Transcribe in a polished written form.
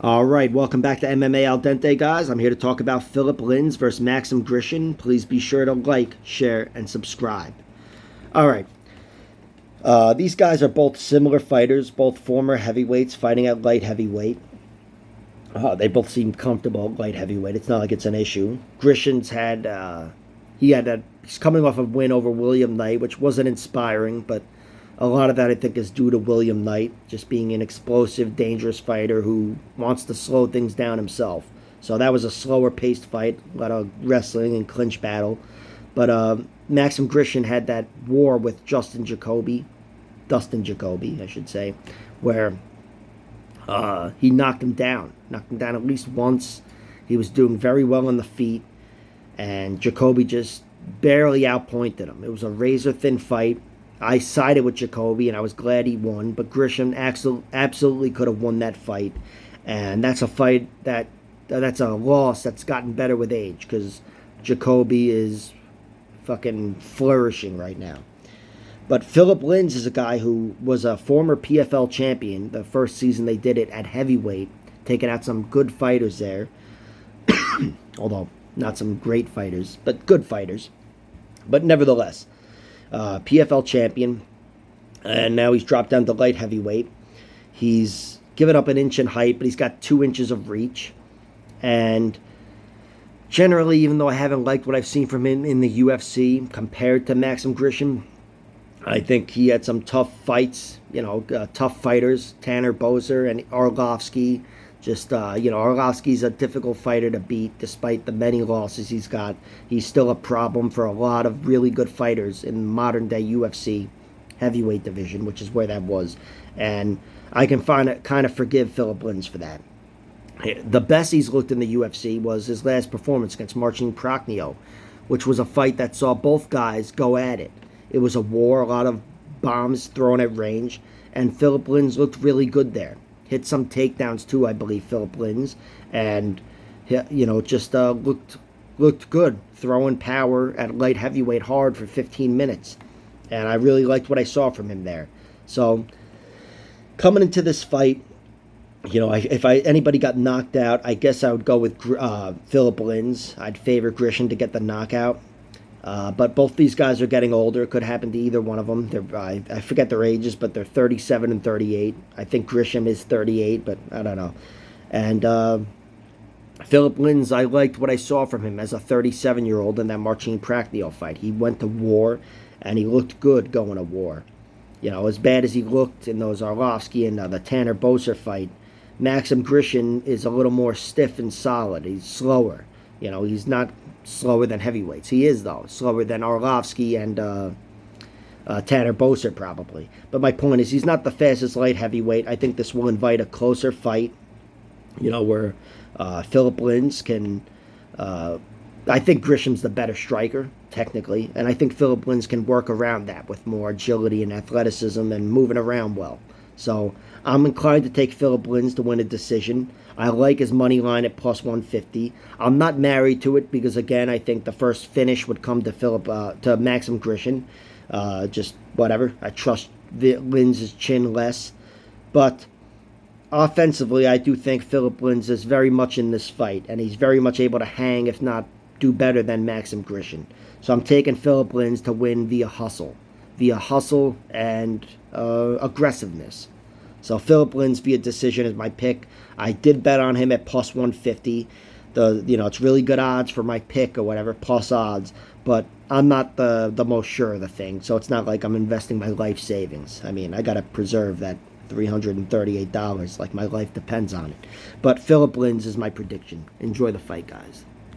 All right, welcome back to MMA Al Dente, guys. I'm here to talk about Philipe Lins versus Maxim Grishin. Please be sure to like, share, and subscribe. All right, these guys are both similar fighters, both former heavyweights fighting at light heavyweight. They both seem comfortable at light heavyweight. It's not like it's an issue. Grishin's he's coming off a win over William Knight, which wasn't inspiring, but a lot of that, I think, is due to William Knight just being an explosive, dangerous fighter who wants to slow things down himself. So that was a slower-paced fight, a lot of wrestling and clinch battle. But Maxim Grishin had that war with Dustin Jacoby, I should say, where he knocked him down at least once. He was doing very well on the feet, and Jacoby just barely outpointed him. It was a razor-thin fight. I sided with Jacoby, and I was glad he won. But Grishin absolutely could have won that fight, and that's a loss that's gotten better with age because Jacoby is fucking flourishing right now. But Philipe Lins is a guy who was a former PFL champion the first season they did it at heavyweight, taking out some good fighters there. Although not some great fighters, but good fighters. But nevertheless. PFL champion, and now he's dropped down to light heavyweight. He's given up an inch in height, but he's got 2 inches of reach. And generally, even though I haven't liked what I've seen from him in the UFC compared to Maxim Grishin, I think he had some tough fights, tough fighters, Tanner Boser and Arlovsky. Arlovsky's a difficult fighter to beat despite the many losses he's got. He's still a problem for a lot of really good fighters in modern-day UFC heavyweight division, which is where that was. And I can kind of forgive Philipe Lins for that. The best he's looked in the UFC was his last performance against Marcin Prachnio, which was a fight that saw both guys go at it. It was a war, a lot of bombs thrown at range, and Philipe Lins looked really good there. Hit some takedowns too, I believe, Philipe Lins, and just looked good, throwing power at light heavyweight hard for 15 minutes, and I really liked what I saw from him there. So coming into this fight, if anybody got knocked out, I guess I would go with Philipe Lins. I'd favor Grishin to get the knockout. But both these guys are getting older. It could happen to either one of them. I forget their ages, but they're 37 and 38. I think Grishin is 38, but I don't know. And Philipe Lins, I liked what I saw from him as a 37-year-old in that Marcin Prachnio fight. He went to war, and he looked good going to war. As bad as he looked in those Arlovsky and the Tanner Boser fight, Maxim Grishin is a little more stiff and solid. He's slower. He's not slower than heavyweights. He is, though, slower than Arlovsky and Tanner Boser, probably. But my point is, he's not the fastest light heavyweight. I think this will invite a closer fight, where Philipe Lins can... I think Grishin's the better striker, technically, and I think Philipe Lins can work around that with more agility and athleticism and moving around well. So I'm inclined to take Philipe Lins to win a decision. I like his money line at plus 150. I'm not married to it because, again, I think the first finish would come to Maxim Grishin. Just whatever. I trust Lins' chin less. But offensively, I do think Philipe Lins is very much in this fight, and he's very much able to hang, if not do better than Maxim Grishin. So I'm taking Philipe Lins to win via hustle and aggressiveness. So Philipe Lins via decision is my pick. I did bet on him at plus 150. It's really good odds for my pick or whatever, plus odds. But I'm not the most sure of the thing, so it's not like I'm investing my life savings. I mean, I got to preserve that $338, like my life depends on it. But Philipe Lins is my prediction. Enjoy the fight, guys.